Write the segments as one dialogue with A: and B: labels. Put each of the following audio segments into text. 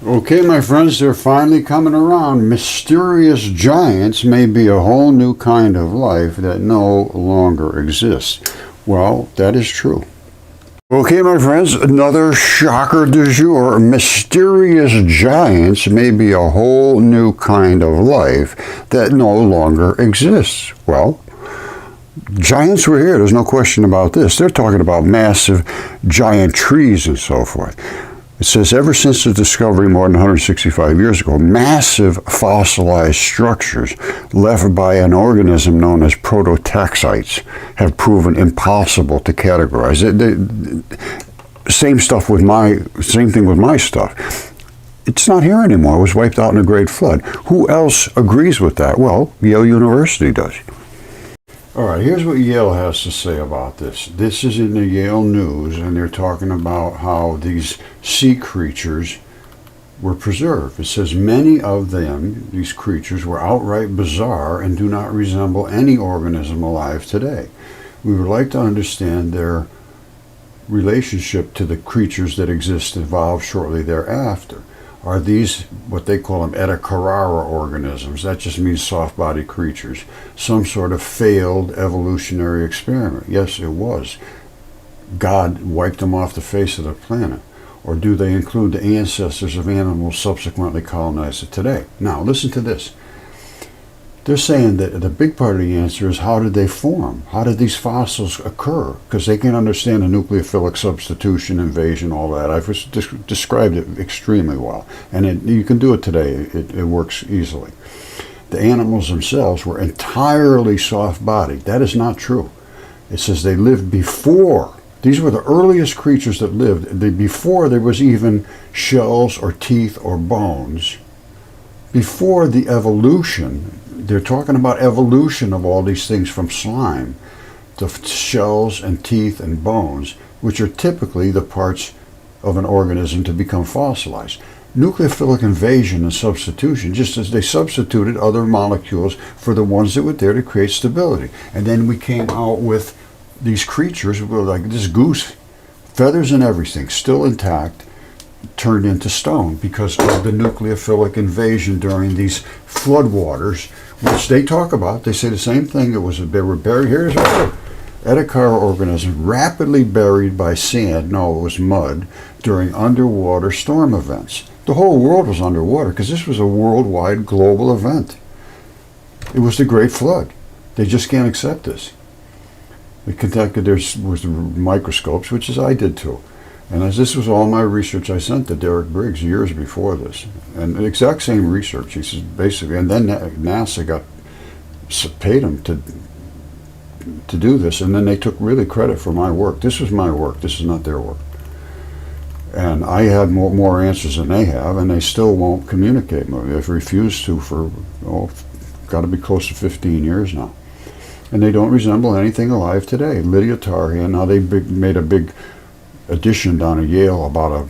A: Okay, my friends, they're finally coming around. Mysterious giants may be a whole new kind of life that no longer exists. Well, that is true. Okay, my friends, another shocker du jour. Mysterious giants may be a whole new kind of life that no longer exists. Well, giants were here. There's no question about this. They're talking about massive giant trees and so forth. It says, ever since the discovery more than 165 years ago, massive fossilized structures left by an organism known as prototaxites have proven impossible to categorize. Same thing with my stuff. It's not here anymore. It was wiped out in a great flood. Who else agrees with that? Well, Yale University does. All right, here's what Yale has to say about this. This is in the Yale News, and they're talking about how these sea creatures were preserved. It says many of them, these creatures, were outright bizarre and do not resemble any organism alive today. We would like to understand their relationship to the creatures that evolved shortly thereafter. Are these what they call them Ediacara organisms? That just means soft-bodied creatures. Some sort of failed evolutionary experiment. Yes, it was. God wiped them off the face of the planet. Or do they include the ancestors of animals subsequently colonized it today? Now, listen to this. They're saying that the big part of the answer is, how did they form? How did these fossils occur? Because they can understand the nucleophilic substitution, invasion, all that. I've described it extremely well. And you can do it today. It works easily. The animals themselves were entirely soft-bodied. That is not true. It says they lived before. These were the earliest creatures that lived before there was even shells or teeth or bones. Before the evolution, they're talking about evolution of all these things from slime to shells and teeth and bones, which are typically the parts of an organism to become fossilized. Nucleophilic invasion and substitution, just as they substituted other molecules for the ones that were there to create stability. And then we came out with these creatures, like this goose, feathers and everything, still intact, turned into stone because of the nucleophilic invasion during these floodwaters, which they talk about. They say the same thing. They were buried. Here's what Ediacara organisms rapidly buried by sand. No, it was mud during underwater storm events. The whole world was underwater because this was a worldwide global event. It was the Great Flood. They just can't accept this. There was the microscopes, which is I did too. And as this was all my research, I sent to Derek Briggs years before this. And the exact same research, he says, basically. And then NASA paid him to do this. And then they took really credit for my work. This was my work. This is not their work. And I had more answers than they have, and they still won't communicate. They've refused to for, got to be close to 15 years now. And they don't resemble anything alive today. Lidya Tarhan, now they made a big edition down at Yale about a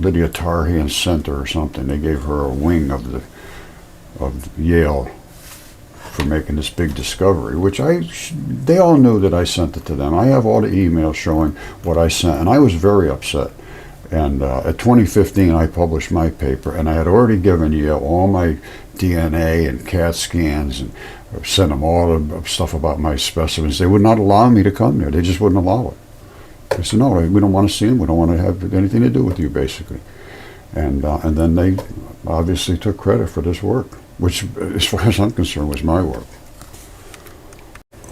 A: Lidya Tarhan Center or something. They gave her a wing of Yale for making this big discovery, which they all knew that I sent it to them. I have all the emails showing what I sent, and I was very upset. And at 2015, I published my paper, and I had already given Yale all my DNA and CAT scans and sent them all the stuff about my specimens. They would not allow me to come there. They just wouldn't allow it. They said, no, we don't want to see them. We don't want to have anything to do with you, basically. And then they obviously took credit for this work, which, as far as I'm concerned, was my work.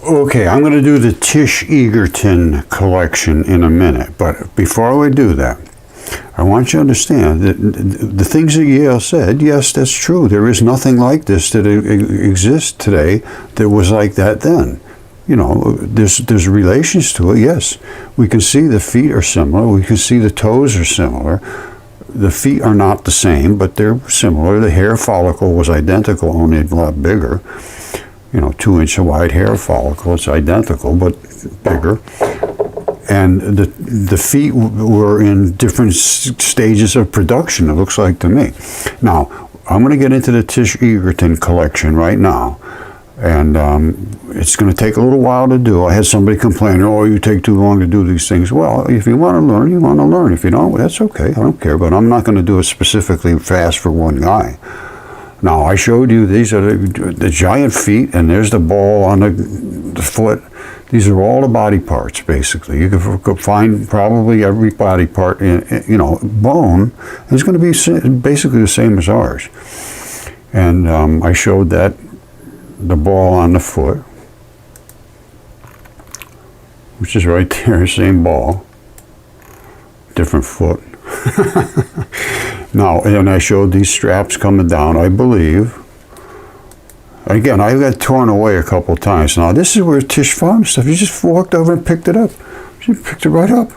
A: Okay, I'm going to do the Tish Eagerton collection in a minute. But before we do that, I want you to understand that the things that Yale said, yes, that's true. There is nothing like this that exists today that was like that then. You know, there's relations to it, yes. We can see the feet are similar. We can see the toes are similar. The feet are not the same, but they're similar. The hair follicle was identical, only a lot bigger. 2-inch wide hair follicle. It's identical, but bigger. And the feet were in different stages of production, it looks like to me. Now, I'm going to get into the Tish Eagerton collection right now. And it's going to take a little while to do. I had somebody complain, oh, you take too long to do these things. Well, if you want to learn, you want to learn. If you don't, that's okay. I don't care. But I'm not going to do it specifically fast for one guy. Now, I showed you these are the giant feet, and there's the ball on the foot. These are all the body parts, basically. You could find probably every body part, bone is going to be basically the same as ours. And I showed that the ball on the foot, which is right there, same ball, different foot. Now, and I showed these straps coming down, I believe. Again, I got torn away a couple times. Now, this is where Tish found stuff. She just walked over and picked it up. She picked it right up.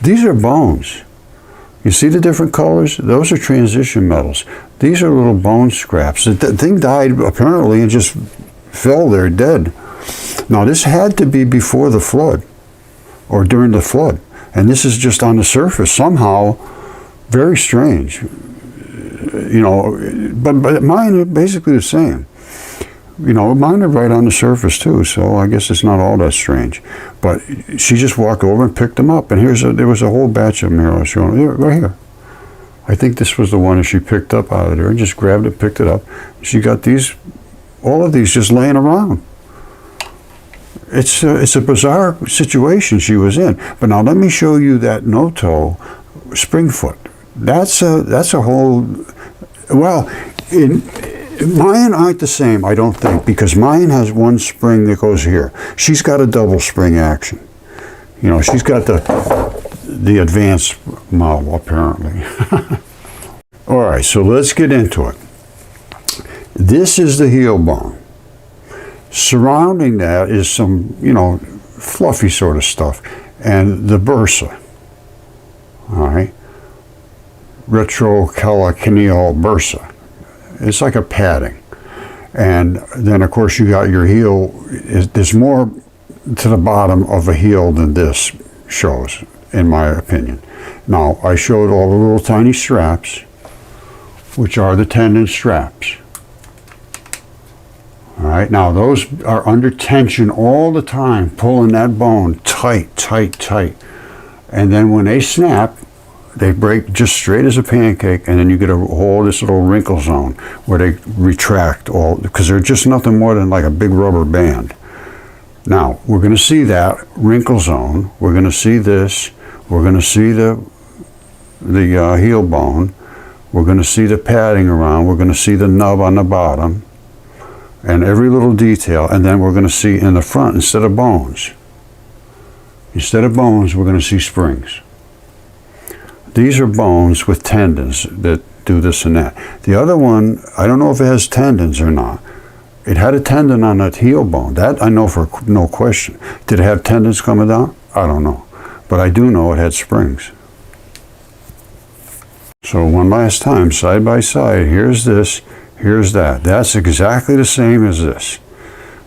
A: These are bones. You see the different colors? Those are transition metals. These are little bone scraps. The thing died apparently and just fell there dead. Now, this had to be before the flood or during the flood. And this is just on the surface somehow. Very strange. But mine are basically the same. Mine are right on the surface too, so I guess it's not all that strange. But she just walked over and picked them up, and there was a whole batch of them here I was showing you, right here. I think this was the one that she picked up out of there, and just grabbed it, picked it up. She got all of these just laying around. It's a bizarre situation she was in. But now let me show you that no-toe springfoot. That's a whole, well, mine aren't the same, I don't think, because mine has one spring that goes here. She's got a double spring action. She's got the advanced model, apparently. All right, so let's get into it. This is the heel bone. Surrounding that is some, fluffy sort of stuff, and the bursa. All right. Retrocalcaneal bursa. It's like a padding. And then, of course, you got your heel. There's more to the bottom of a heel than this shows, in my opinion. Now, I showed all the little tiny straps, which are the tendon straps. All right, now those are under tension all the time, pulling that bone tight, tight, tight. And then when they snap, they break just straight as a pancake, and then you get this little wrinkle zone where they retract all, because they're just nothing more than like a big rubber band. Now, we're going to see that wrinkle zone. We're going to see this. We're going to see the heel bone. We're going to see the padding around. We're going to see the nub on the bottom, and every little detail. And then we're going to see in the front, instead of bones, we're going to see springs. These are bones with tendons that do this and that. The other one, I don't know if it has tendons or not. It had a tendon on that heel bone. That I know for no question. Did it have tendons coming down? I don't know. But I do know it had springs. So one last time, side by side, here's this, here's that. That's exactly the same as this.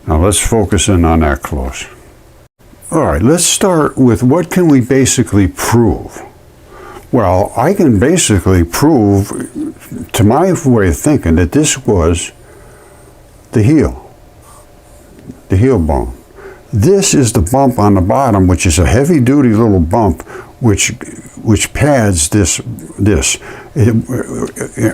A: Now let's focus in on that close. All right, let's start with what can we basically prove? Well, I can basically prove, to my way of thinking, that this was the heel bone. This is the bump on the bottom, which is a heavy-duty little bump, which pads this.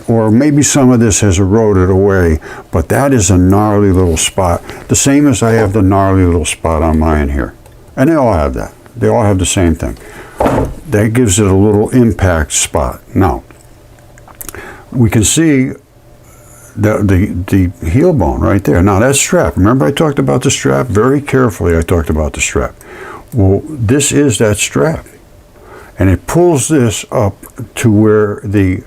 A: Or maybe some of this has eroded away, but that is a gnarly little spot. The same as I have the gnarly little spot on mine here. And they all have that. They all have the same thing. That gives it a little impact spot. Now, we can see the heel bone right there. Now, that strap, remember I talked about the strap? Very carefully I talked about the strap. Well, this is that strap. And it pulls this up to where the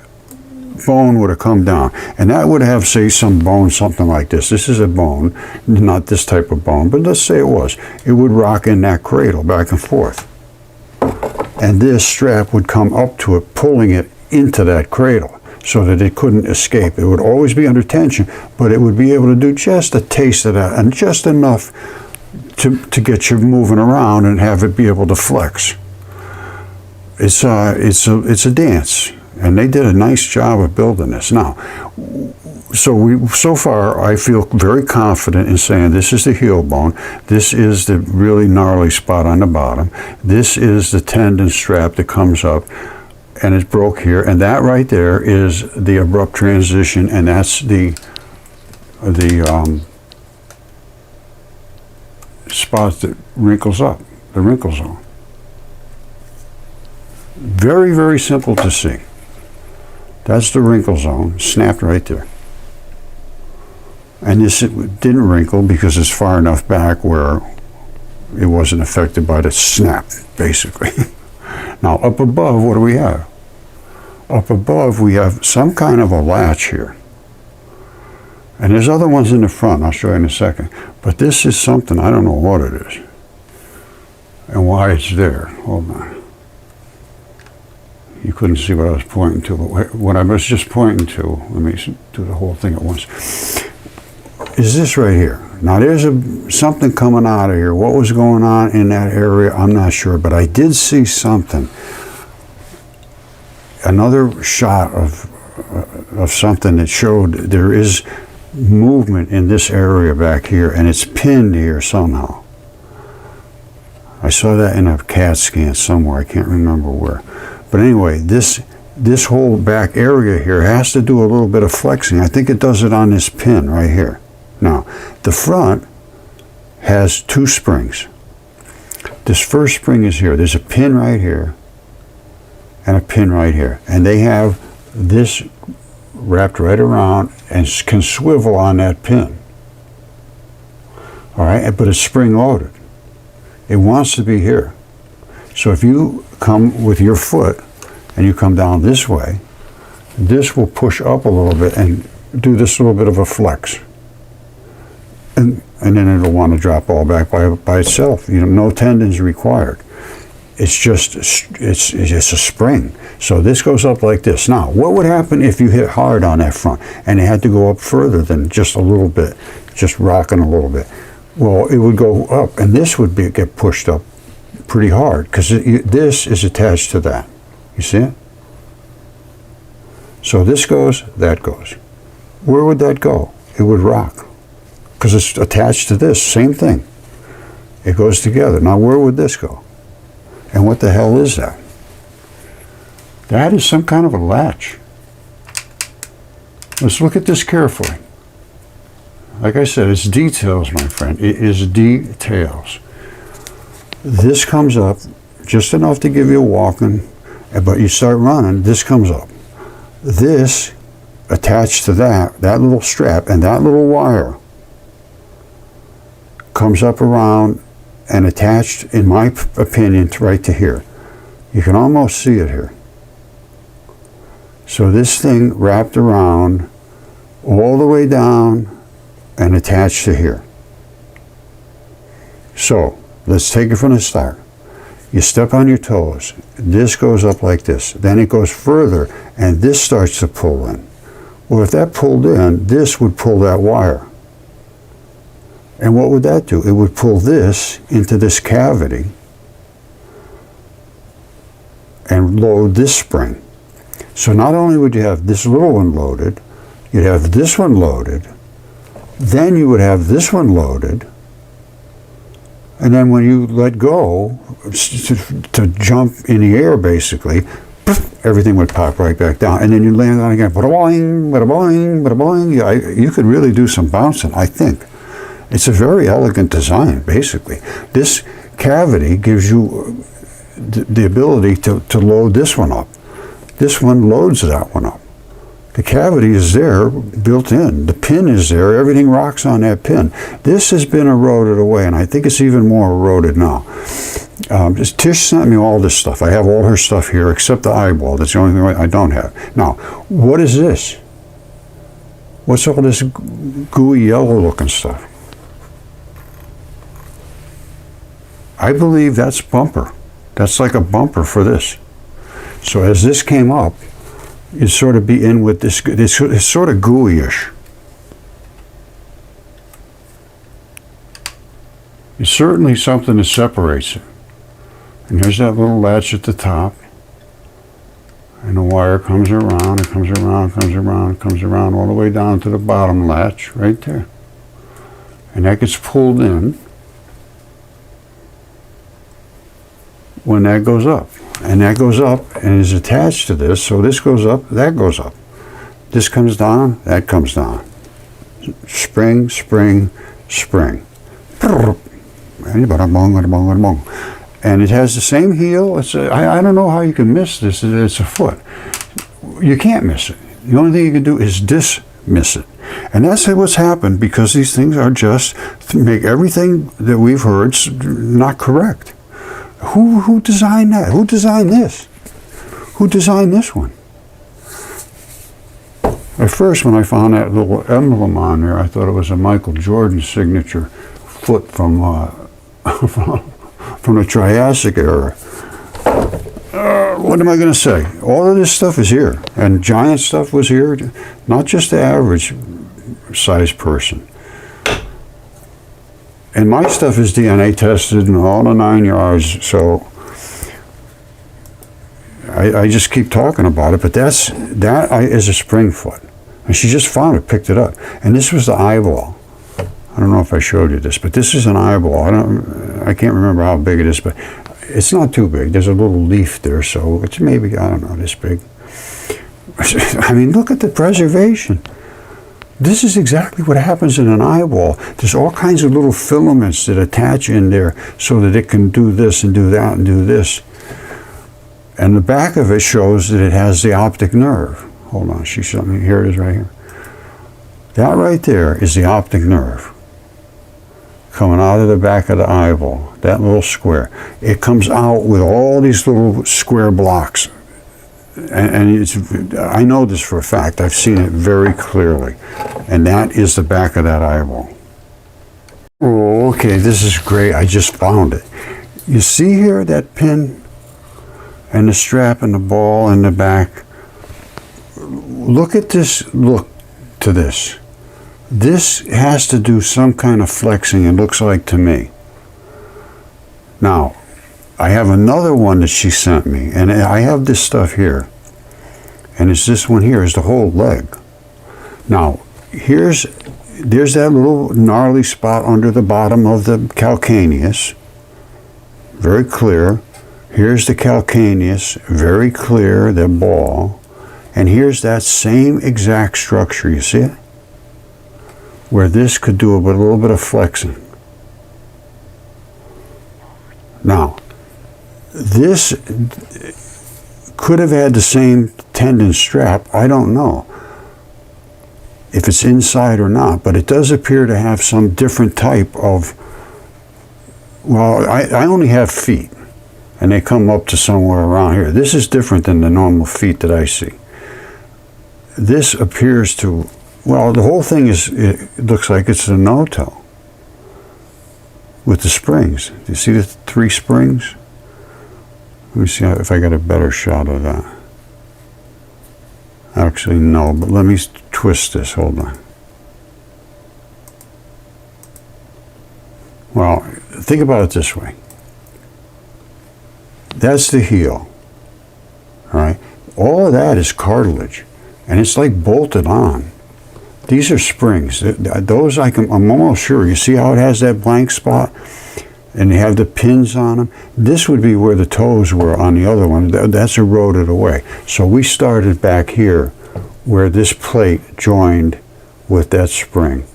A: bone would have come down. And that would have, say, some bone, something like this. This is a bone, not this type of bone, but let's say it was. It would rock in that cradle back and forth. And this strap would come up to it, pulling it into that cradle so that it couldn't escape. It would always be under tension, but it would be able to do just a taste of that and just enough to get you moving around and have it be able to flex. It's a dance, and they did a nice job of building this. Now, so far I feel very confident in saying this is the heel bone, this is the really gnarly spot on the bottom, this is the tendon strap that comes up and it broke here, and that right there is the abrupt transition, and that's the spot that wrinkles up, the wrinkle zone. Very, very simple to see. That's the wrinkle zone, snapped right there. And this didn't wrinkle because it's far enough back where it wasn't affected by the snap, basically. Now, up above, what do we have? Up above, we have some kind of a latch here. And there's other ones in the front, I'll show you in a second. But this is something, I don't know what it is. And why it's there. Hold on. You couldn't see what I was pointing to, but what I was just pointing to, let me do the whole thing at once, is this right here. Now there's something coming out of here. What was going on in that area, I'm not sure, but I did see something. Another shot of something that showed there is movement in this area back here, and it's pinned here somehow. I saw that in a CAT scan somewhere, I can't remember where. But anyway, this whole back area here has to do a little bit of flexing. I think it does it on this pin right here. Now, the front has two springs. This first spring is here. There's a pin right here and a pin right here. And they have this wrapped right around and can swivel on that pin. All right, but it's spring loaded. It wants to be here. So if you come with your foot and you come down this way, this will push up a little bit and do this little bit of a flex. And then it'll want to drop all back by itself. You know, no tendons required. It's just a spring. So this goes up like this. Now, what would happen if you hit hard on that front and it had to go up further than just a little bit, just rocking a little bit? Well, it would go up, and this would get pushed up pretty hard because this is attached to that. You see it? So this goes, that goes. Where would that go? It would rock because it's attached to this, same thing. It goes together. Now where would this go? And what the hell is that? That is some kind of a latch. Let's look at this carefully. Like I said, it's details, my friend. It is details. This comes up just enough to give you a walking, but you start running, this comes up. This attached to that little strap and that little wire comes up around and attached, in my opinion, right to here. You can almost see it here. So this thing wrapped around all the way down and attached to here. So let's take it from the start. You step on your toes. This goes up like this. Then it goes further, and this starts to pull in. Well, if that pulled in, this would pull that wire. And what would that do? It would pull this into this cavity and load this spring. So not only would you have this little one loaded, you'd have this one loaded, then you would have this one loaded, and then when you let go to jump in the air, basically, everything would pop right back down, and then you land on again. Bada-boing, bada-boing, bada-boing. Yeah, you could really do some bouncing, I think. It's a very elegant design, basically. This cavity gives you the ability to load this one up. This one loads that one up. The cavity is there, built in. The pin is there. Everything rocks on that pin. This has been eroded away, and I think it's even more eroded now. Tish sent me all this stuff. I have all her stuff here, except the eyeball. That's the only thing I don't have. Now, what is this? What's all this gooey yellow-looking stuff? I believe that's bumper. That's like a bumper for this. So as this came up, you'd sort of be in with this, it's sort of gooey-ish. It's certainly something that separates it. And here's that little latch at the top. And the wire comes around, it comes around, comes around, comes around all the way down to the bottom latch right there. And that gets pulled in when that goes up. And that goes up and is attached to this, so this goes up, that goes up. This comes down, that comes down. Spring, spring, spring. And it has the same heel. I don't know how you can miss this. It's a foot. You can't miss it. The only thing you can do is dismiss it. And that's what's happened, because these things are just to make everything that we've heard not correct. Who designed that? Who designed this? Who designed this one? At first, when I found that little emblem on there, I thought it was a Michael Jordan signature foot from the Triassic era. What am I going to say? All of this stuff is here, and giant stuff was here, not just the average sized person. And my stuff is DNA tested and all the 9 yards, so I just keep talking about it, but that is a spring foot. And she just found it, picked it up. And this was the eyeball. I don't know if I showed you this, but this is an eyeball. I can't remember how big it is, but it's not too big. There's a little leaf there, so it's maybe, I don't know, this big. I mean, look at the preservation. This is exactly what happens in an eyeball. There's all kinds of little filaments that attach in there so that it can do this and do that and do this. And the back of it shows that it has the optic nerve. Hold on, she showed me. Here it is right here. That right there is the optic nerve coming out of the back of the eyeball, that little square. It comes out with all these little square blocks. And I know this for a fact. I've seen it very clearly. And that is the back of that eyeball. Oh, okay, this is great. I just found it. You see here that pin and the strap and the ball in the back? Look at this, look to this. This has to do some kind of flexing, it looks like to me. Now, I have another one that she sent me, and I have this stuff here. And it's this one here, is the whole leg. Now, there's that little gnarly spot under the bottom of the calcaneus. Very clear. Here's the calcaneus, very clear, the ball. And here's that same exact structure, you see it? Where this could do a little bit of flexing. Now, this could have had the same tendon strap, I don't know if it's inside or not, but it does appear to have some different type of, well, I only have feet, and they come up to somewhere around here. This is different than the normal feet that I see. This appears to, well, the whole thing it looks like it's a no-toe with the springs. Do you see the 3 springs? Let me see if I got a better shot of that. Actually, no, but let me twist this. Hold on. Well, think about it this way. That's the heel. All right? All of that is cartilage, and it's like bolted on. These are springs. Those I'm almost sure. You see how it has that blank spot? And they have the pins on them. This would be where the toes were on the other one. That's eroded away. So we started back here where this plate joined with that spring.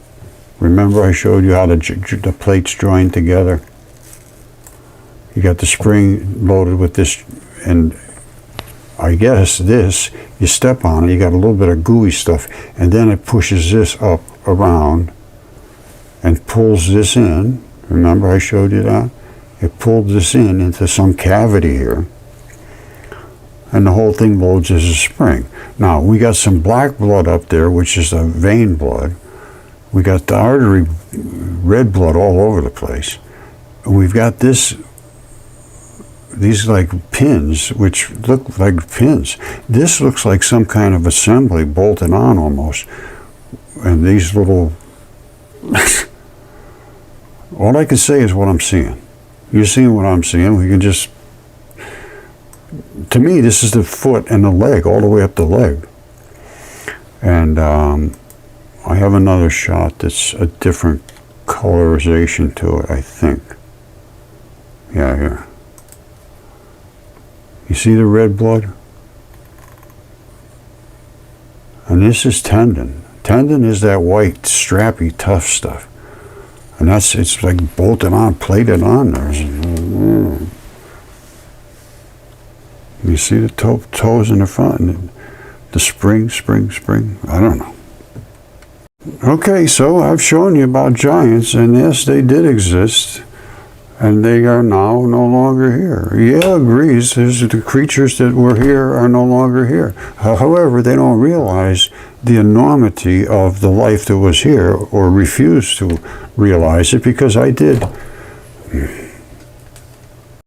A: Remember I showed you how the plates join together? You got the spring loaded with this, and I guess this, you step on it, you got a little bit of gooey stuff, and then it pushes this up around and pulls this in. Remember I showed you that? It pulled this in into some cavity here, and the whole thing loads as a spring. Now, we got some black blood up there, which is the vein blood. We got the artery red blood all over the place. And we've got these like pins, which look like pins. This looks like some kind of assembly bolted on almost. And these little... All I can say is what I'm seeing. You're seeing what I'm seeing. We can just to me, this is the foot and the leg, all the way up the leg. And I have another shot that's a different colorization to it, I think. Yeah, here. You see the red blood? And this is tendon. Tendon is that white, strappy, tough stuff. And it's like bolted on, plated on there. You see the toes in the front, and the spring. I don't know. Okay, so I've shown you about giants, and yes, they did exist, and they are now no longer here. Yale agrees the creatures that were here are no longer here. However, they don't realize the enormity of the life that was here, or refuse to realize it, because I did.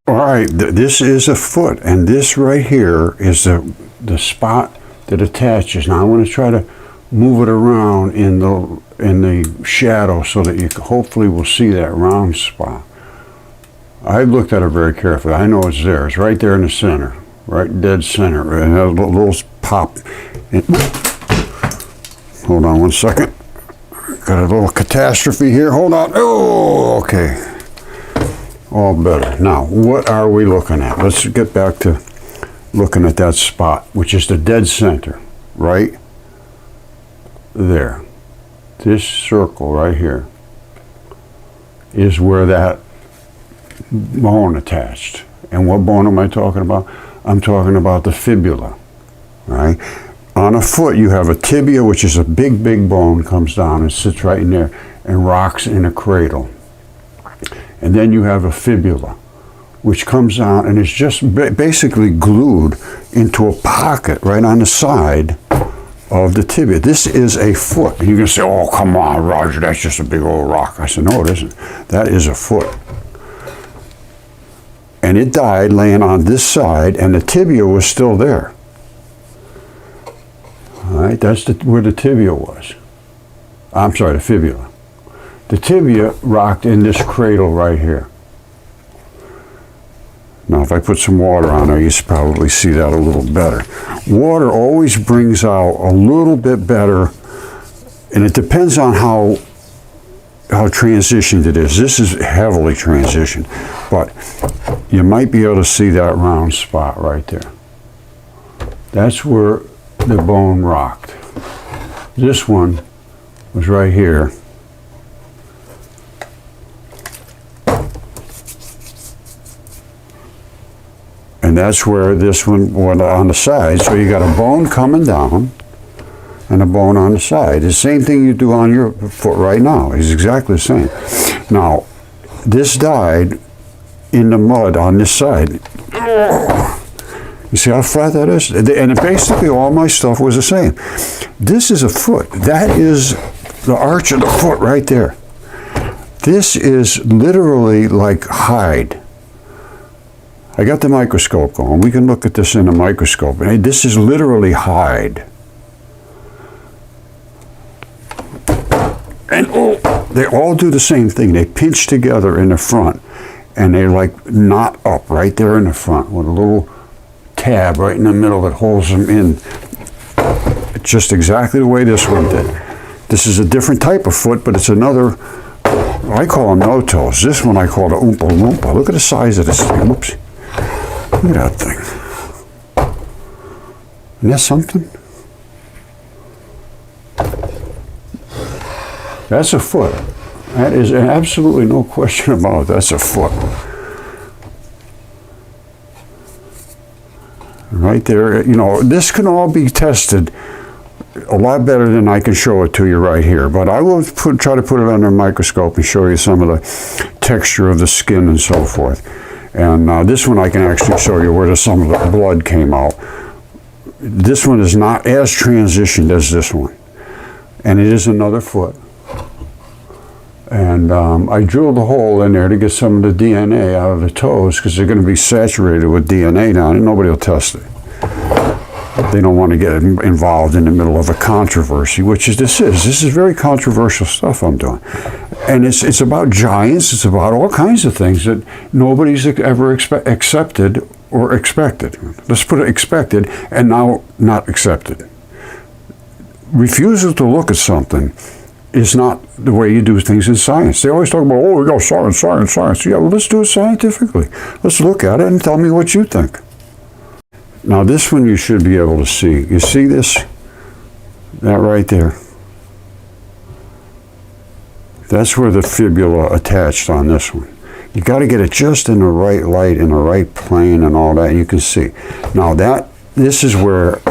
A: All right, this is a foot, and this right here is the spot that attaches. Now I'm going to try to move it around in the shadow so that you hopefully will see that round spot. I looked at it very carefully. I know it's there. It's right there in the center, right dead center. And a little pop. Hold on one second. Got a little catastrophe here. Hold on. Oh, okay. All better. Now, what are we looking at? Let's get back to looking at that spot, which is the dead center, right there. This circle right here is where that bone attached. And what bone am I talking about? I'm talking about the fibula, right? On a foot, you have a tibia, which is a big bone, comes down and sits right in there and rocks in a cradle. And then you have a fibula, which comes down and is just basically glued into a pocket right on the side of the tibia. This is a foot. And you can say, oh, come on, Roger, that's just a big old rock. I said, no, it isn't. That is a foot. And it died laying on this side, and the tibia was still there. All right, that's where the tibia was. I'm sorry, the fibula. The tibia rocked in this cradle right here. Now, if I put some water on there, you probably see that a little better. Water always brings out a little bit better, and it depends on how transitioned it is. This is heavily transitioned, but you might be able to see that round spot right there. That's where the bone rocked. This one was right here. And that's where this one went on the side. So you got a bone coming down and a bone on the side. The same thing you do on your foot right now is exactly the same. Now, this died in the mud on this side. You see how flat that is? And basically all my stuff was the same. This is a foot. That is the arch of the foot right there. This is literally like hide. I got the microscope going. We can look at this in a microscope. And this is literally hide. And they all do the same thing. They pinch together in the front, and they like knot up right there in the front with a little tab right in the middle that holds them in. It's just exactly the way this one did. This is a different type of foot, but it's another, I call them no-toes. This one I call the Oompa Loompa. Look at the size of this thing. Whoops. Look at that thing. Isn't that something? That's a foot. That is absolutely no question about it. That's a foot. Right there, you know, this can all be tested a lot better than I can show it to you right here. But I will try to put it under a microscope and show you some of the texture of the skin and so forth. And this one I can actually show you where some of the blood came out. This one is not as transitioned as this one. And it is another foot. And I drilled a hole in there to get some of the DNA out of the toes, because they're going to be saturated with DNA now, and nobody will test it. They don't want to get involved in the middle of a controversy, which is this is. This is very controversial stuff I'm doing. And it's about giants. It's about all kinds of things that nobody's ever accepted or expected. Let's put it expected and now not accepted. Refusal to look at something is not the way you do things in science. They always talk about, oh, we got science, science, science. Yeah, well, let's do it scientifically. Let's look at it and tell me what you think. Now, this one you should be able to see. You see this? That right there. That's where the fibula attached on this one. You got to get it just in the right light, in the right plane and all that. You can see. Now, this is where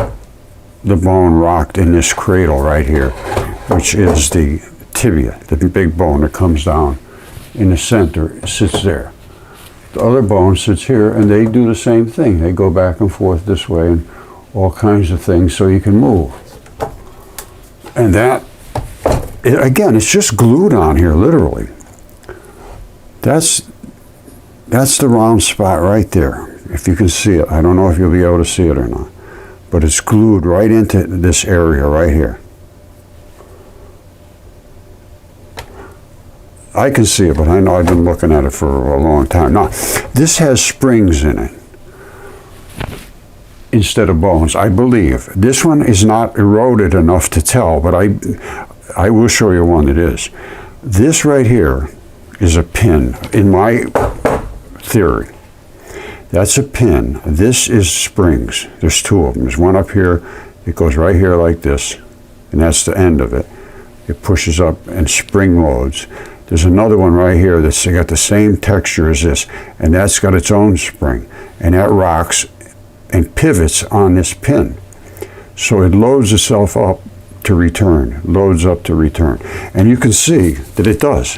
A: the bone rocked in this cradle right here, which is the tibia, the big bone that comes down in the center. It sits there. The other bone sits here, and they do the same thing. They go back and forth this way and all kinds of things so you can move. And again, it's just glued on here, literally. That's the round spot right there, if you can see it. I don't know if you'll be able to see it or not. But it's glued right into this area right here. I can see it, but I know I've been looking at it for a long time. Now, this has springs in it instead of bones, I believe. This one is not eroded enough to tell, but I will show you one that is. This right here is a pin, in my theory. That's a pin. This is springs. There's two of them. There's one up here. It goes right here like this, and that's the end of it. It pushes up and spring loads. There's another one right here that's got the same texture as this, and that's got its own spring, and that rocks and pivots on this pin. So it loads itself up to return, loads up to return. And you can see that it does.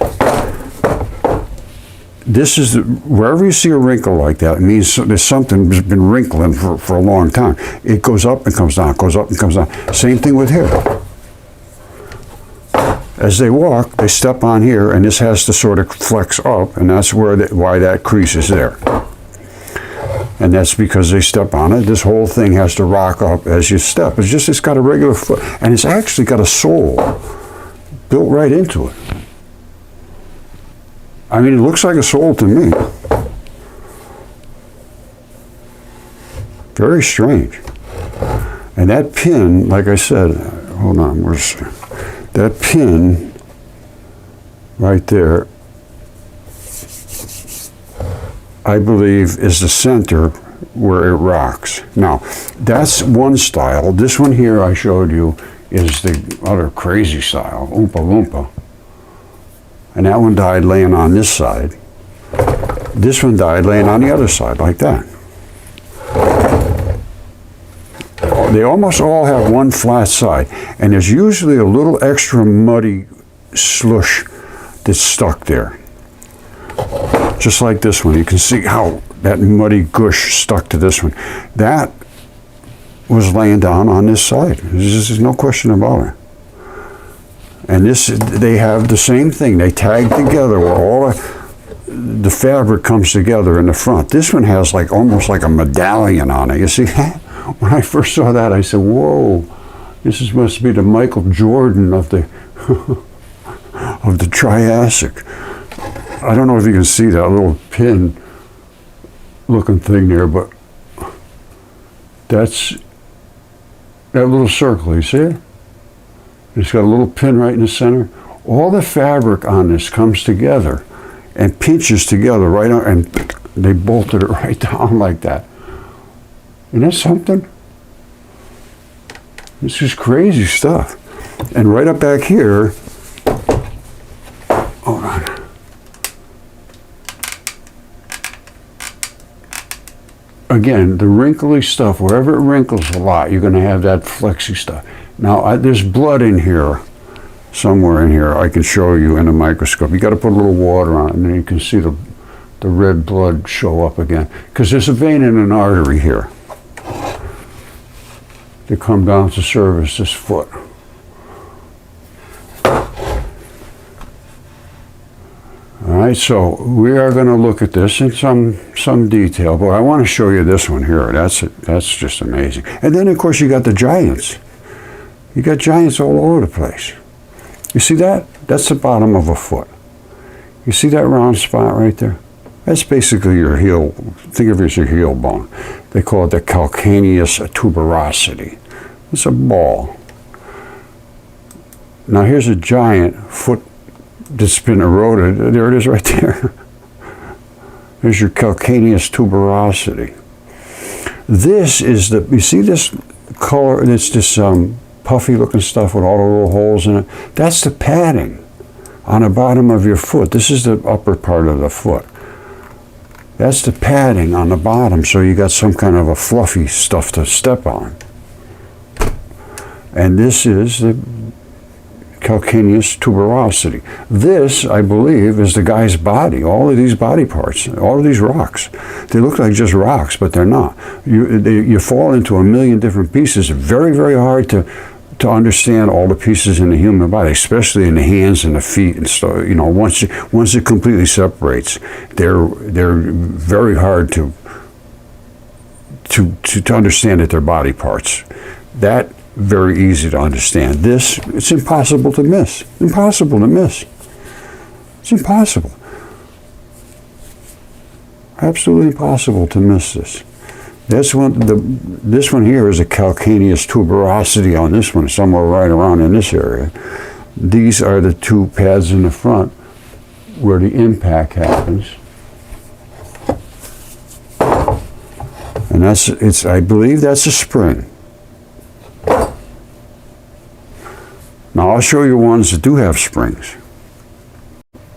A: This is, wherever you see a wrinkle like that, it means there's something that's been wrinkling for a long time. It goes up and comes down, goes up and comes down. Same thing with here. As they walk, they step on here, and this has to sort of flex up, and that's why that crease is there. And that's because they step on it. This whole thing has to rock up as you step. It's got a regular foot, and it's actually got a sole built right into it. I mean, it looks like a sole to me. Very strange. And that pin, like I said, hold on, that pin right there, I believe, is the center where it rocks. Now, that's one style. This one here I showed you is the other crazy style, Oompa Loompa. And that one died laying on this side. This one died laying on the other side, like that. They almost all have one flat side, and there's usually a little extra muddy slush that's stuck there. Just like this one. You can see how that muddy gush stuck to this one. That was laying down on this side. There's no question about it. And they have the same thing. They tag together where all the fabric comes together in the front. This one has almost like a medallion on it. You see, when I first saw that, I said, whoa, this must be the Michael Jordan of the of the Triassic. I don't know if you can see that little pin looking thing there, but that's that little circle, you see it? It's got a little pin right in the center. All the fabric on this comes together and pinches together right on, and they bolted it right down like that. Isn't that something? It's just crazy stuff. And right up back here, hold on. Again, the wrinkly stuff, wherever it wrinkles a lot, you're going to have that flexy stuff. Now, there's blood in here, somewhere in here. I can show you in a microscope. You got to put a little water on it, and then you can see the red blood show up again. Because there's a vein and an artery here that come down to service this foot. All right, so we are going to look at this in some detail, but I want to show you this one here. That's just amazing. And then, of course, you got the giants. You got giants all over the place. You see that? That's the bottom of a foot. You see that round spot right there? That's basically your heel. Think of it as your heel bone. They call it the calcaneus tuberosity. It's a ball. Now here's a giant foot that's been eroded. There it is right there. There's your calcaneus tuberosity. This is the, you see this color, it's this puffy looking stuff with all the little holes in it? That's the padding on the bottom of your foot. This is the upper part of the foot. That's the padding on the bottom, so you got some kind of a fluffy stuff to step on. And this is the calcaneus tuberosity. This, I believe, is the guy's body. All of these body parts, all of these rocks. They look like just rocks, but they're not. You fall into a million different pieces. Very, very hard to understand all the pieces in the human body, especially in the hands and the feet and stuff. You know, once it completely separates, they're very hard to understand that they're body parts. That very easy to understand. This, it's impossible to miss. Impossible to miss. It's impossible. Absolutely impossible to miss this. This one here is a calcaneus tuberosity on this one, somewhere right around in this area. These are the two pads in the front where the impact happens. And I believe that's a spring. Now I'll show you ones that do have springs.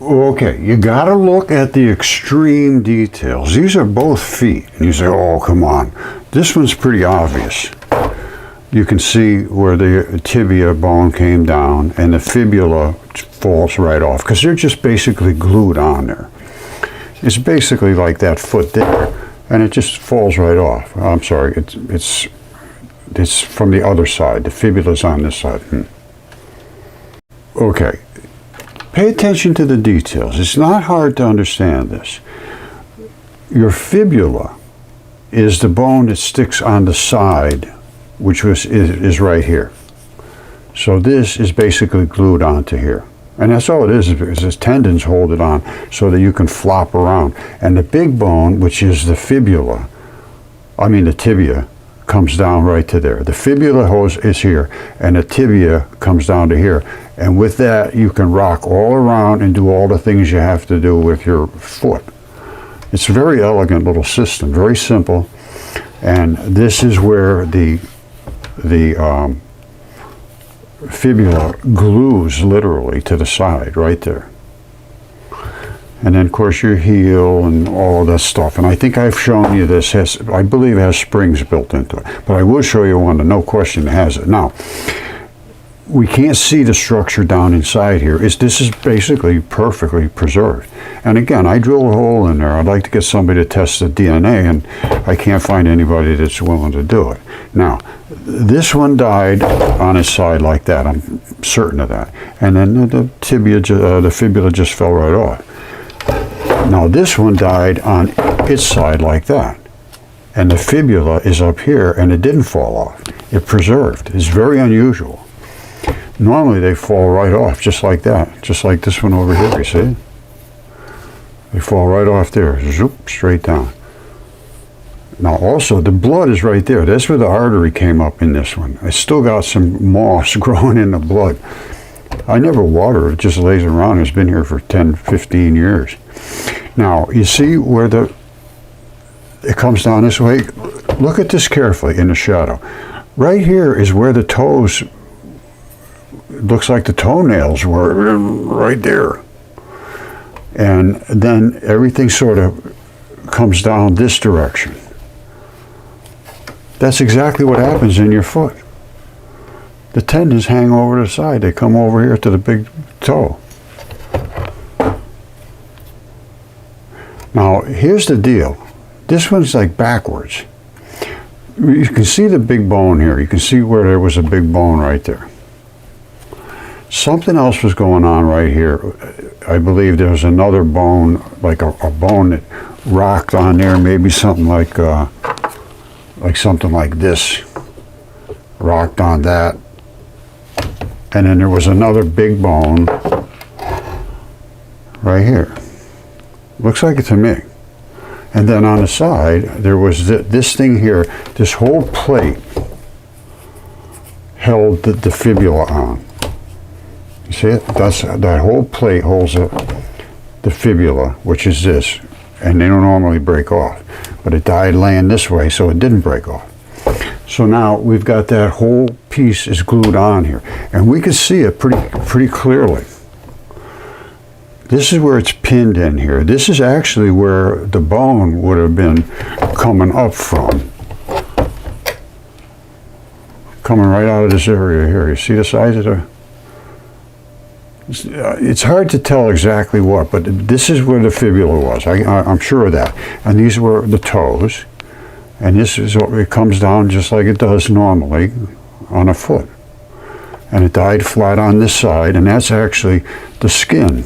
A: Okay, you gotta look at the extreme details. These are both feet. And you say, oh, come on. This one's pretty obvious. You can see where the tibia bone came down and the fibula falls right off because they're just basically glued on there. It's basically like that foot there, and it just falls right off. I'm sorry, it's from the other side. The fibula's on this side. Okay. Pay attention to the details. It's not hard to understand this. Your fibula is the bone that sticks on the side, which is right here. So this is basically glued onto here. And that's all it is its tendons hold it on so that you can flop around. And the big bone, which is the fibula, the tibia, comes down right to there. The fibula is here, and the tibia comes down to here. And with that, you can rock all around and do all the things you have to do with your foot. It's a very elegant little system, very simple. And this is where the fibula glues literally to the side, right there. And then, of course, your heel and all of that stuff. And I think I've shown you this. I believe it has springs built into it. But I will show you one that no question has it. Now, we can't see the structure down inside here. This is basically perfectly preserved. And again, I drilled a hole in there. I'd like to get somebody to test the DNA, and I can't find anybody that's willing to do it. Now, this one died on its side like that. I'm certain of that. And then the fibula just fell right off. Now this one died on its side like that. And the fibula is up here, and it didn't fall off. It preserved. It's very unusual. Normally they fall right off, just like that. Just like this one over here, you see? They fall right off there, zoop, straight down. Now also, the blood is right there. That's where the artery came up in this one. I still got some moss growing in the blood. I never water it, it just lays around. It's been here for 10, 15 years. Now, you see where it comes down this way? Look at this carefully in the shadow. Right here is where the toes, looks like the toenails were right there. And then everything sort of comes down this direction. That's exactly what happens in your foot. The tendons hang over the side. They come over here to the big toe. Now, here's the deal. This one's like backwards. You can see the big bone here. You can see where there was a big bone right there. Something else was going on right here. I believe there was another bone, like a bone that rocked on there, maybe something like something like this. Rocked on that. And then there was another big bone right here. Looks like it to me. And then on the side, there was this thing here, this whole plate held the fibula on. You see it? That whole plate holds the fibula, which is this, and they don't normally break off. But it died laying this way, so it didn't break off. So now we've got that whole piece is glued on here, and we can see it pretty clearly. This is where it's pinned in here. This is actually where the bone would have been coming up from. Coming right out of this area here. You see the size of the... It's hard to tell exactly what, but this is where the fibula was. I'm sure of that. And these were the toes. And this is what it comes down just like it does normally on a foot. And it died flat on this side, and that's actually the skin.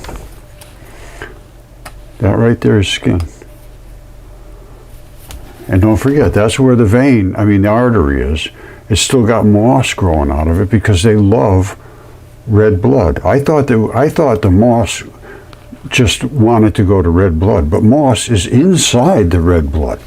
A: That right there is skin. And don't forget, that's where the vein, the artery is. It's still got moss growing out of it because they love red blood. I thought the moss just wanted to go to red blood, but moss is inside the red blood.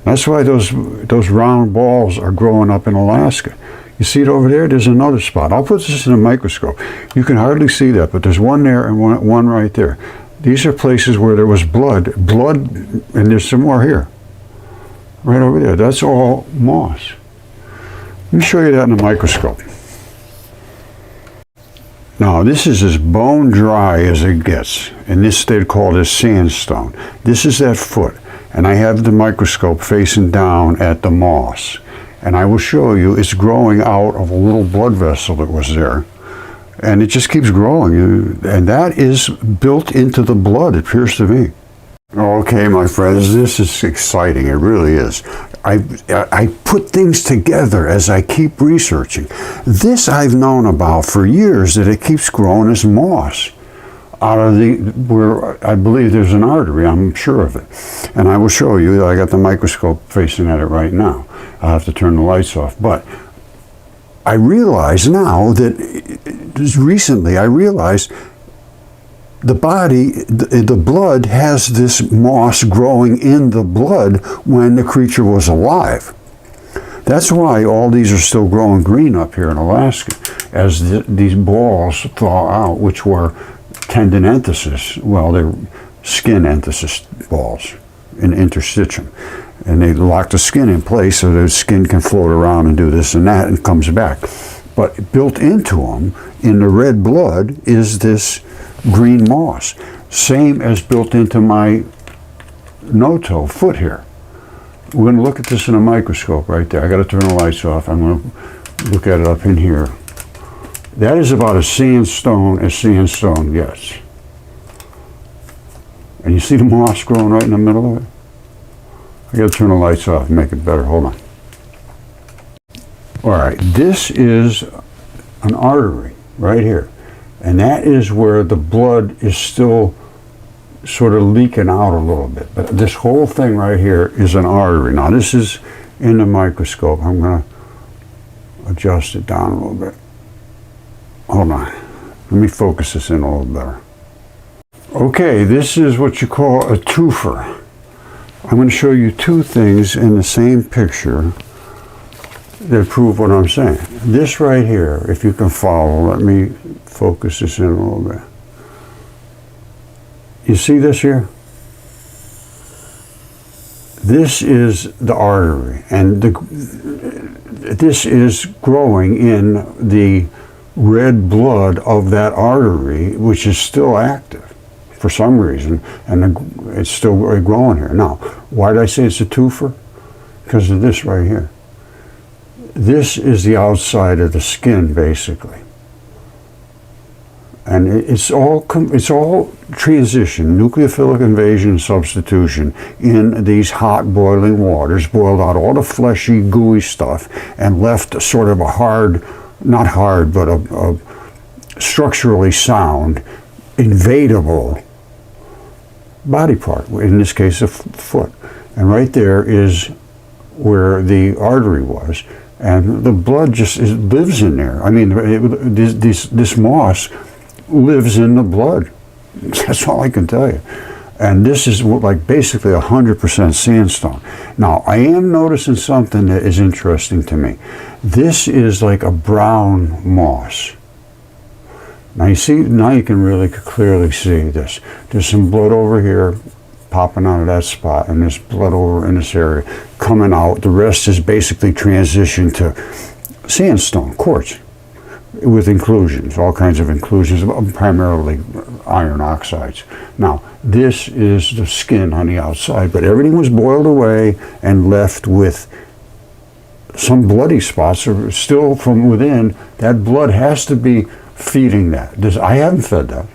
A: That's why those round balls are growing up in Alaska. You see it over there? There's another spot. I'll put this in a microscope. You can hardly see that, but there's one there and one right there. These are places where there was blood, and there's some more here. Right over there. That's all moss. Let me show you that in a microscope. Now, this is as bone dry as it gets, and this they'd call this sandstone. This is that foot, and I have the microscope facing down at the moss, and I will show you it's growing out of a little blood vessel that was there, and it just keeps growing, and that is built into the blood, it appears to me. Okay, my friends, this is exciting. It really is. I put things together as I keep researching. This I've known about for years, that it keeps growing as moss out of where I believe there's an artery. I'm sure of it. And I will show you. I got the microscope facing at it right now. I'll have to turn the lights off. But I realize now that just recently I realized the body, the blood has this moss growing in the blood when the creature was alive. That's why all these are still growing green up here in Alaska, as these balls thaw out, which were tendinenthesis. Well, they're skin enthesis balls in interstitium. And they lock the skin in place so the skin can float around and do this and that and comes back. But built into them, in the red blood, is this green moss, same as built into my no-toe foot here. We're going to look at this in a microscope right there. I got to turn the lights off. I'm going to look at it up in here. That is about as sandstone gets. And you see the moss growing right in the middle of it? I got to turn the lights off and make it better. Hold on. All right, this is an artery right here. And that is where the blood is still sort of leaking out a little bit. But this whole thing right here is an artery. Now this is in the microscope. I'm going to adjust it down a little bit. Hold on. Let me focus this in a little better. Okay, this is what you call a twofer. I'm going to show you two things in the same picture that prove what I'm saying. This right here, if you can follow, let me focus this in a little bit. You see this here? This is the artery, and this is growing in the red blood of that artery, which is still active for some reason, and it's still growing here. Now, why did I say it's a twofer? Because of this right here. This is the outside of the skin, basically, and it's all transition, nucleophilic invasion, substitution in these hot boiling waters, boiled out all the fleshy, gooey stuff, and left sort of a hard, not hard, but a structurally sound, invadable body part. In this case, a foot, and right there is where the artery was. And the blood just lives in there. I mean, this moss lives in the blood. That's all I can tell you. And this is like basically 100% sandstone. Now, I am noticing something that is interesting to me. This is like a brown moss. Now you see, now you can really clearly see this. There's some blood over here popping out of that spot, and there's blood over in this area coming out. The rest is basically transitioned to sandstone, quartz, with inclusions, all kinds of inclusions, primarily iron oxides. Now, this is the skin on the outside, but everything was boiled away and left with some bloody spots are still from within. That blood has to be feeding that. I haven't fed that.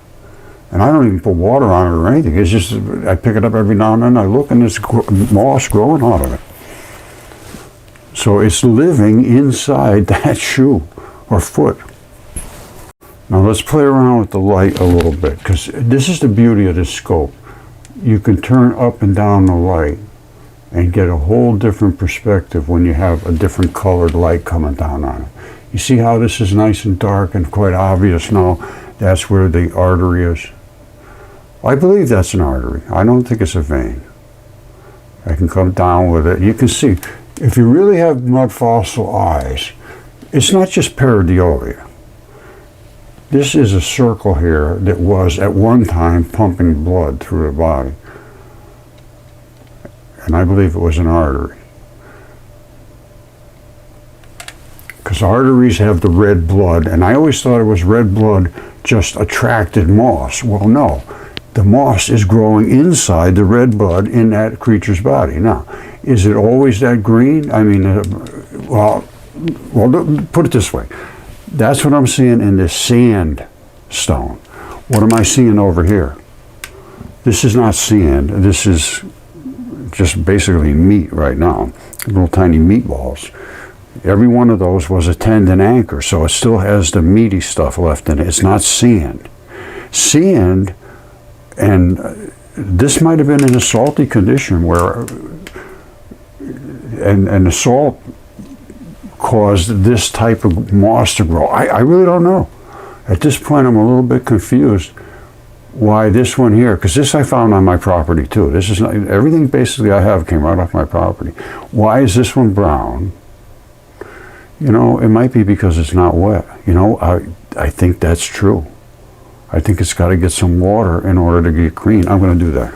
A: And I don't even put water on it or anything. It's just, I pick it up every now and then, I look, and there's moss growing out of it. So it's living inside that shoe or foot. Now let's play around with the light a little bit, because this is the beauty of this scope. You can turn up and down the light and get a whole different perspective when you have a different colored light coming down on it. You see how this is nice and dark and quite obvious now? That's where the artery is. I believe that's an artery. I don't think it's a vein. I can come down with it. You can see, if you really have mud fossil eyes, it's not just pareidolia. This is a circle here that was at one time pumping blood through the body. And I believe it was an artery. Because arteries have the red blood, and I always thought it was red blood just attracted moss. Well, no. The moss is growing inside the red blood in that creature's body. Now, is it always that green? I mean, well, put it this way. That's what I'm seeing in this sandstone. What am I seeing over here? This is not sand. This is just basically meat right now. Little tiny meatballs. Every one of those was a tendon anchor, so it still has the meaty stuff left in it. It's not sand. Sand, and this might have been in a salty condition where, and the salt caused this type of moss to grow. I really don't know. At this point, I'm a little bit confused why this one here, because this I found on my property too. This is not, everything basically I have came right off my property. Why is this one brown? You know, it might be because it's not wet. You know, I think that's true. I think it's got to get some water in order to get green. I'm going to do that.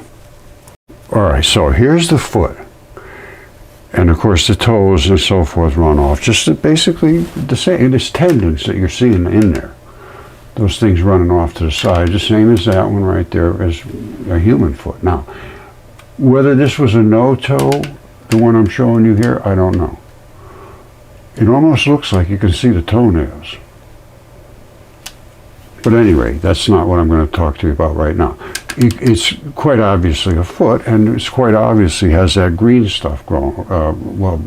A: All right, so here's the foot. And of course the toes and so forth run off. Just basically the same. There's tendons that you're seeing in there. Those things running off to the side, the same as that one right there as a human foot. Now, whether this was a no-toe, the one I'm showing you here, I don't know. It almost looks like you can see the toenails. But anyway, that's not what I'm going to talk to you about right now. It's quite obviously a foot, and it's quite obviously has that green stuff growing, well,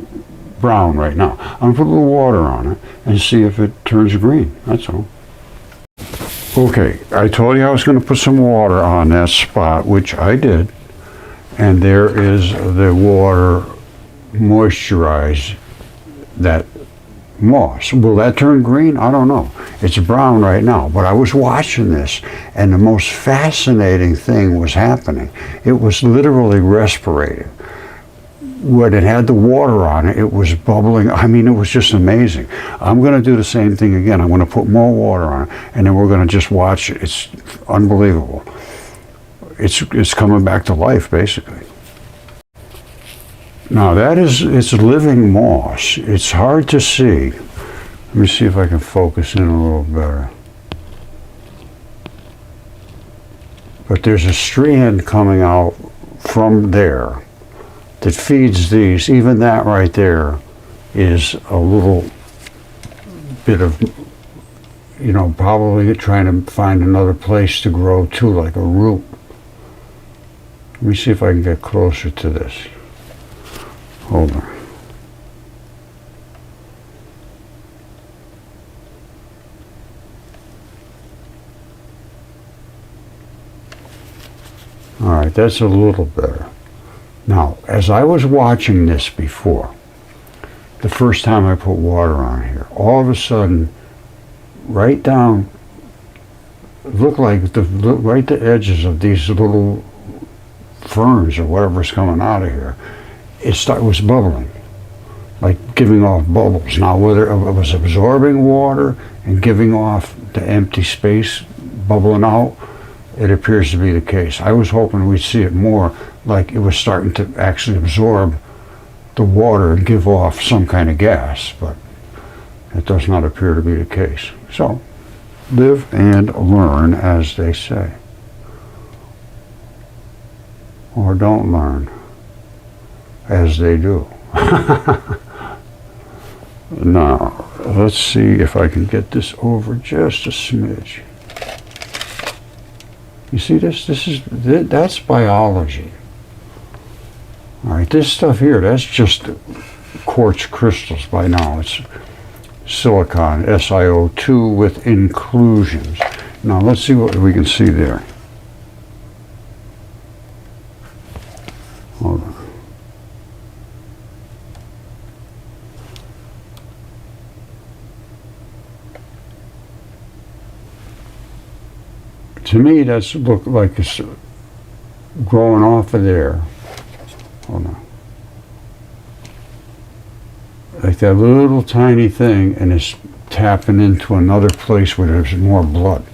A: brown right now. I'm going to put a little water on it and see if it turns green, that's all. Okay, I told you I was going to put some water on that spot, which I did. And there is the water moisturized that moss. Will that turn green? I don't know. It's brown right now, but I was watching this, and the most fascinating thing was happening. It was literally respirating. When it had the water on it, it was bubbling. I mean, it was just amazing. I'm going to do the same thing again. I'm going to put more water on it, and then we're going to just watch it. It's unbelievable. It's coming back to life, basically. Now it's living moss. It's hard to see. Let me see if I can focus in a little better. But there's a strand coming out from there that feeds these. Even that right there is a little bit of, you know, probably trying to find another place to grow to, like a root. Let me see if I can get closer to this. Hold on. All right, that's a little better. Now, as I was watching this before, the first time I put water on here, all of a sudden, right down, look like right the edges of these little ferns or whatever's coming out of here, it was bubbling, like giving off bubbles. Now, whether it was absorbing water and giving off the empty space, bubbling out, it appears to be the case. I was hoping we'd see it more like it was starting to actually absorb the water and give off some kind of gas, but it does not appear to be the case. So, live and learn, as they say. Or don't learn, as they do. Now, let's see if I can get this over just a smidge. You see this? That's biology. All right, this stuff here, that's just quartz crystals by now. It's silicon, SiO2 with inclusions. Now, let's see what we can see there. Hold on. To me, that's look like it's growing off of there. Hold on. Like that little tiny thing, and it's tapping into another place where there's more blood.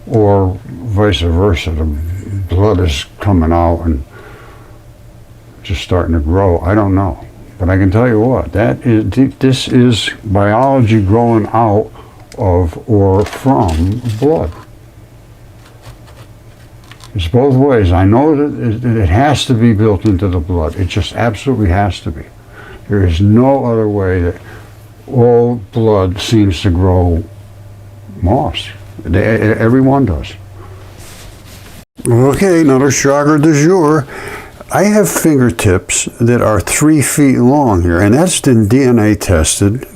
A: Or vice versa, the blood is coming out and just starting to grow. I don't know. But I can tell you what, this is biology growing out of or from blood. It's both ways. I know that it has to be built into the blood. It just absolutely has to be. There is no other way that all blood seems to grow moss. Everyone does. Okay, another shocker du jour. I have fingertips that are 3 feet long here, and that's been DNA tested.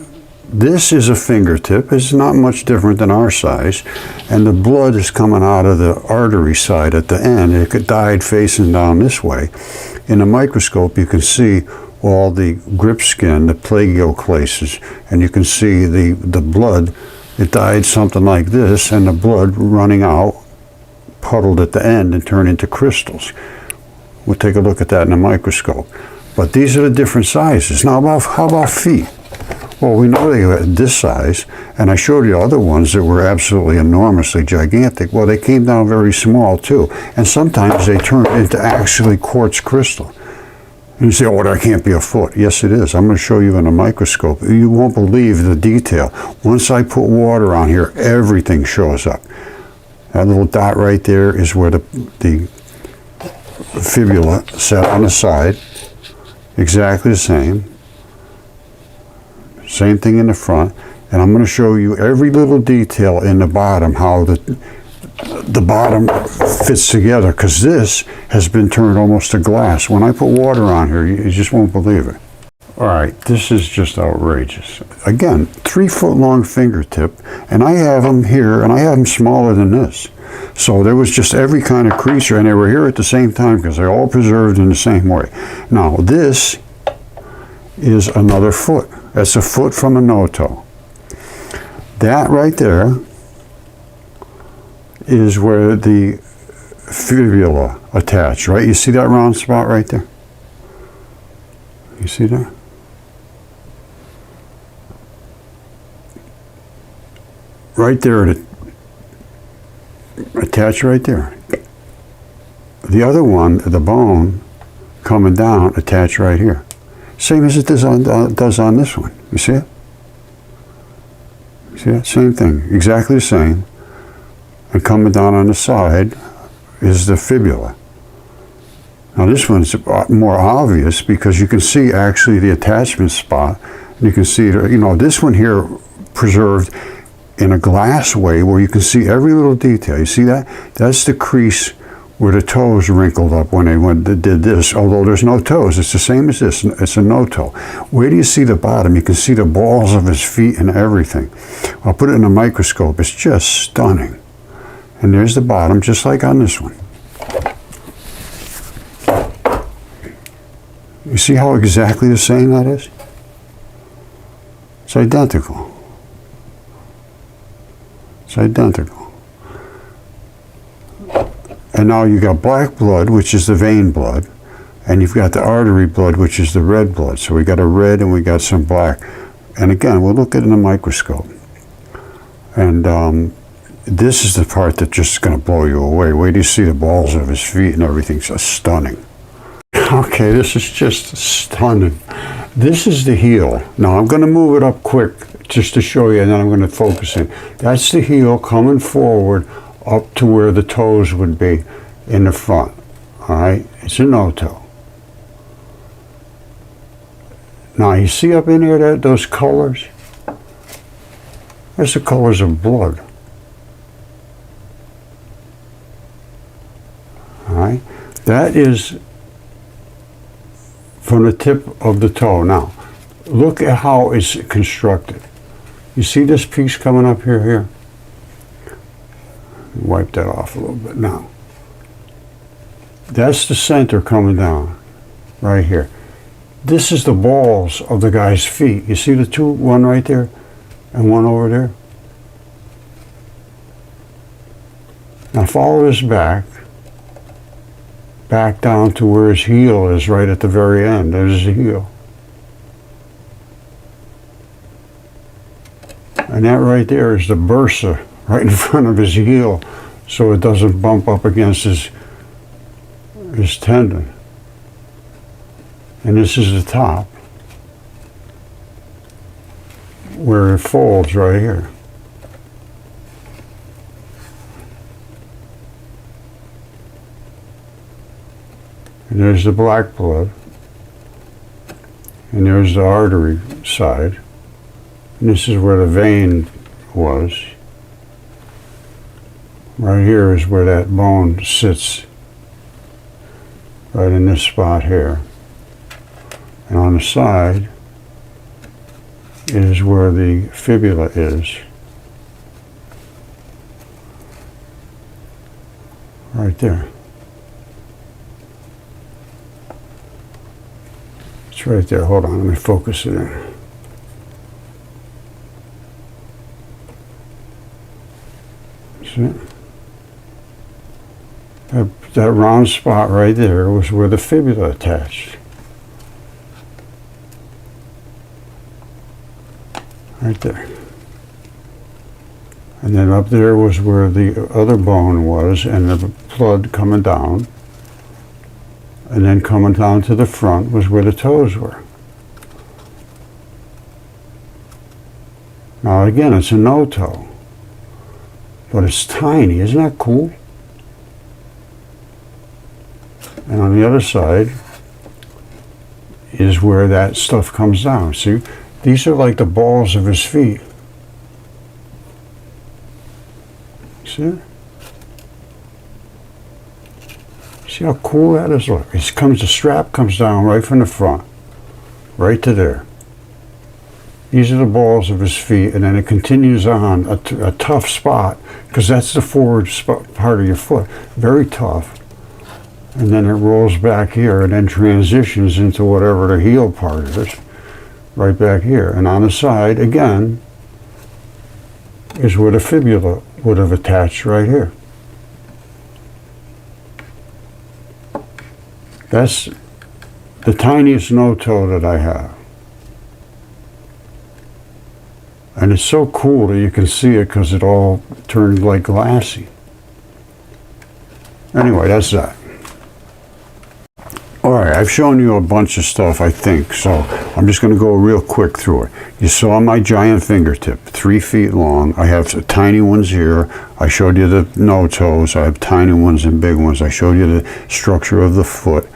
A: This is a fingertip. It's not much different than our size, and the blood is coming out of the artery side at the end. It died facing down this way. In a microscope, you can see all the grip skin, the plagioclases, and you can see the blood. It died something like this, and the blood running out, puddled at the end and turned into crystals. We'll take a look at that in a microscope. But these are the different sizes. Now, how about feet? Well, we know they are this size, and I showed you other ones that were absolutely enormously gigantic. Well, they came down very small too, and sometimes they turn into actually quartz crystal. And you say, oh, that can't be a foot. Yes, it is. I'm going to show you in a microscope. You won't believe the detail. Once I put water on here, everything shows up. That little dot right there is where the fibula set on the side. Exactly the same. Same thing in the front. And I'm going to show you every little detail in the bottom, how the bottom fits together, because this has been turned almost to glass. When I put water on here, you just won't believe it. All right, this is just outrageous. Again, 3 foot long fingertip, and I have them here, and I have them smaller than this. So there was just every kind of creature, and they were here at the same time because they're all preserved in the same way. Now, this is another foot. That's a foot from a no-toe. That right there is where the fibula attach, right? You see that round spot right there? You see that? Right there, it attach right there. The other one, the bone coming down, attach right here. Same as it does on this one. You see it? See that? Same thing. Exactly the same. And coming down on the side is the fibula. Now this one's more obvious because you can see actually the attachment spot. And you can see, you know, this one here preserved in a glass way where you can see every little detail. You see that? That's the crease where the toes wrinkled up when they did this, although there's no toes. It's the same as this. It's a no-toe. Where do you see the bottom? You can see the balls of his feet and everything. I'll put it in a microscope. It's just stunning. And there's the bottom, just like on this one. You see how exactly the same that is? It's identical. It's identical. And now you got black blood, which is the vein blood, and you've got the artery blood, which is the red blood. So we got a red and we got some black. And again, we'll look at it in a microscope. And this is the part that's just going to blow you away. Wait till you see the balls of his feet and everything's just stunning. Okay, this is just stunning. This is the heel. Now I'm going to move it up quick just to show you, and then I'm going to focus in. That's the heel coming forward up to where the toes would be in the front. All right, it's a no-toe. Now you see up in here those colors? That's the colors of blood. All right, that is from the tip of the toe. Now, look at how it's constructed. You see this piece coming up here? Wipe that off a little bit now. That's the center coming down, right here. This is the balls of the guy's feet. You see the two, one right there and one over there? Now follow this back down to where his heel is, right at the very end. There's the heel. And that right there is the bursa right in front of his heel, so it doesn't bump up against his tendon. And this is the top, where it folds right here. And there's the black blood, and there's the artery side, and this is where the vein was. Right here is where that bone sits, right in this spot here. And on the side is where the fibula is. Right there. It's right there. Hold on, let me focus it in. See it? That round spot right there was where the fibula attached. Right there. And then up there was where the other bone was, and the blood coming down. And then coming down to the front was where the toes were. Now again, it's a no-toe, but it's tiny. Isn't that cool? And on the other side is where that stuff comes down. See, these are like the balls of his feet. See it? See how cool that is? Look, the strap comes down right from the front, right to there. These are the balls of his feet, and then it continues on a tough spot, because that's the forward part of your foot. Very tough. And then it rolls back here and then transitions into whatever the heel part is, right back here. And on the side, again, is where the fibula would have attached right here. That's the tiniest no-toe that I have. And it's so cool that you can see it because it all turned like glassy. Anyway, that's that. Alright, I've shown you a bunch of stuff, I think, so I'm just going to go real quick through it. You saw my giant fingertip, 3 feet long. I have tiny ones here. I showed you the no-toes. I have tiny ones and big ones. I showed you the structure of the foot.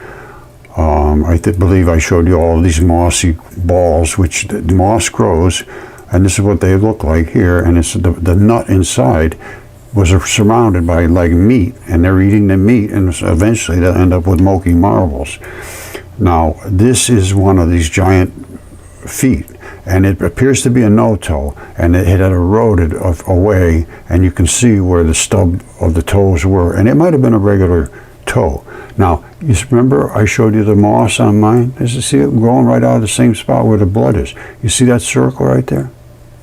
A: I believe I showed you all these mossy balls, which the moss grows, and this is what they look like here, and it's the nut inside was surrounded by like meat, and they're eating the meat, and eventually they'll end up with milky marbles. Now, this is one of these giant feet, and it appears to be a no-toe, and it had eroded away, and you can see where the stub of the toes were, and it might have been a regular toe. Now, you remember I showed you the moss on mine? You see it growing right out of the same spot where the blood is. You see that circle right there?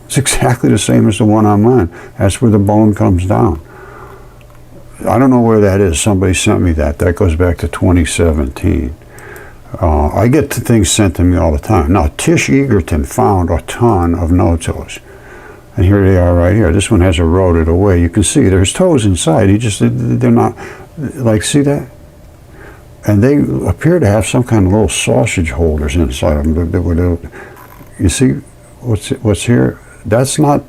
A: It's exactly the same as the one on mine. That's where the bone comes down. I don't know where that is. Somebody sent me that. That goes back to 2017. I get things sent to me all the time. Now, Tish Eagerton found a ton of no-toes. And here they are right here. This one has eroded away. You can see there's toes inside. They're not, like, see that? And they appear to have some kind of little sausage holders inside of them. You see what's here? That's not,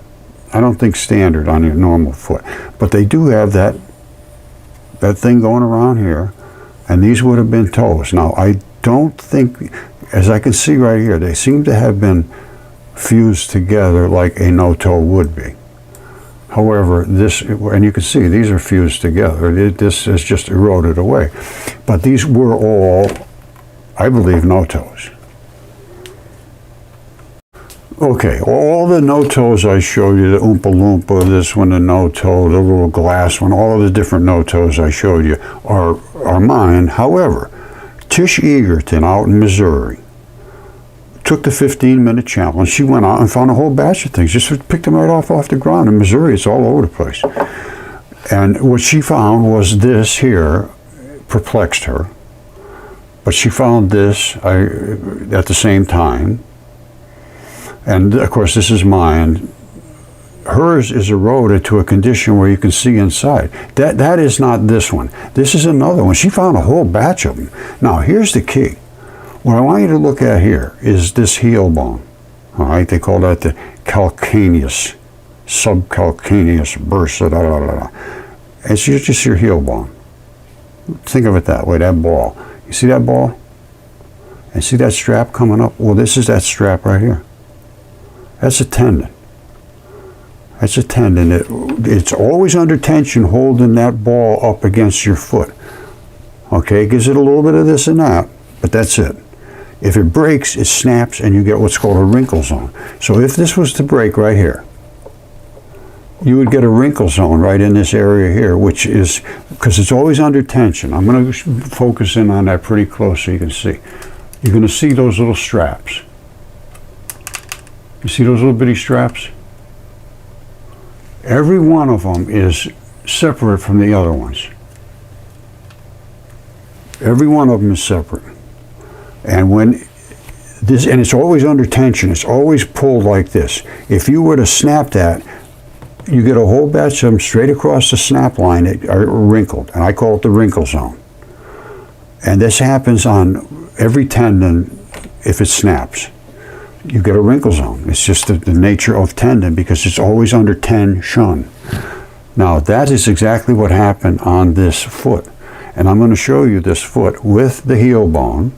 A: I don't think, standard on your normal foot. But they do have that thing going around here, and these would have been toes. Now, I don't think, as I can see right here, they seem to have been fused together like a no-toe would be. However, this, and you can see these are fused together. This is just eroded away. But these were all, I believe, no-toes. Okay, all the no-toes I showed you, the Oompa Loompa, this one, the no-toe, the little glass one, all of the different no-toes I showed you are mine. However, Tish Eagerton out in Missouri took the 15-minute challenge. She went out and found a whole batch of things. Just picked them right off the ground. In Missouri, it's all over the place. And what she found was this here perplexed her. But she found this at the same time. And of course, this is mine. Hers is eroded to a condition where you can see inside. That is not this one. This is another one. She found a whole batch of them. Now, here's the key. What I want you to look at here is this heel bone. All right, they call that the calcaneus, subcalcaneus bursa. It's just your heel bone. Think of it that way, that ball. You see that ball? And see that strap coming up? Well, this is that strap right here. That's a tendon. That's a tendon. It's always under tension holding that ball up against your foot. Okay, it gives it a little bit of this and that, but that's it. If it breaks, it snaps and you get what's called a wrinkle zone. So if this was to break right here, you would get a wrinkle zone right in this area here, which is, because it's always under tension. I'm going to focus in on that pretty close so you can see. You're going to see those little straps. You see those little bitty straps? Every one of them is separate from the other ones. Every one of them is separate. And when this, and it's always under tension, it's always pulled like this. If you were to snap that, you get a whole batch of them straight across the snap line that are wrinkled, and I call it the wrinkle zone. And this happens on every tendon if it snaps. You get a wrinkle zone. It's just the nature of tendon because it's always under tension. Now, that is exactly what happened on this foot. And I'm going to show you this foot with the heel bone,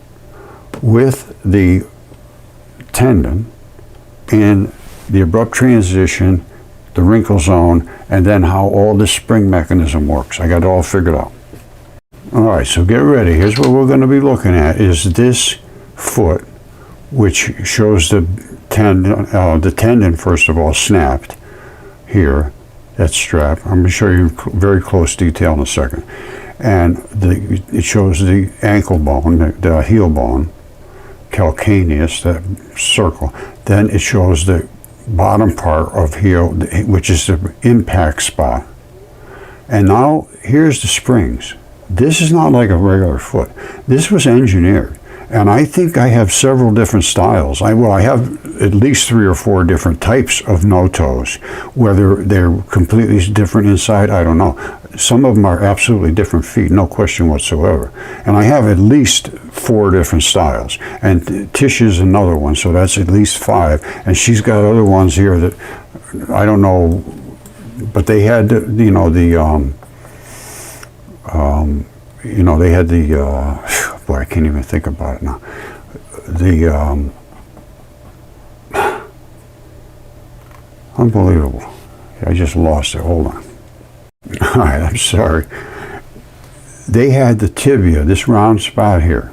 A: with the tendon, and the abrupt transition, the wrinkle zone, and then how all this spring mechanism works. I got it all figured out. All right, so get ready. Here's what we're going to be looking at is this foot, which shows the tendon, first of all, snapped here, that strap. I'm going to show you very close detail in a second. And it shows the ankle bone, the heel bone, calcaneus, that circle. Then it shows the bottom part of heel, which is the impact spot. And now here's the springs. This is not like a regular foot. This was engineered. And I think I have several different styles. I have at least 3 or 4 different types of no-toes. Whether they're completely different inside, I don't know. Some of them are absolutely different feet, no question whatsoever. And I have at least 4 different styles. And Tish is another one, so that's at least 5. And she's got other ones here that I don't know, but they had, they had the, boy, I can't even think about it now. Unbelievable. I just lost it. Hold on. All right, I'm sorry. They had the tibia, this round spot here,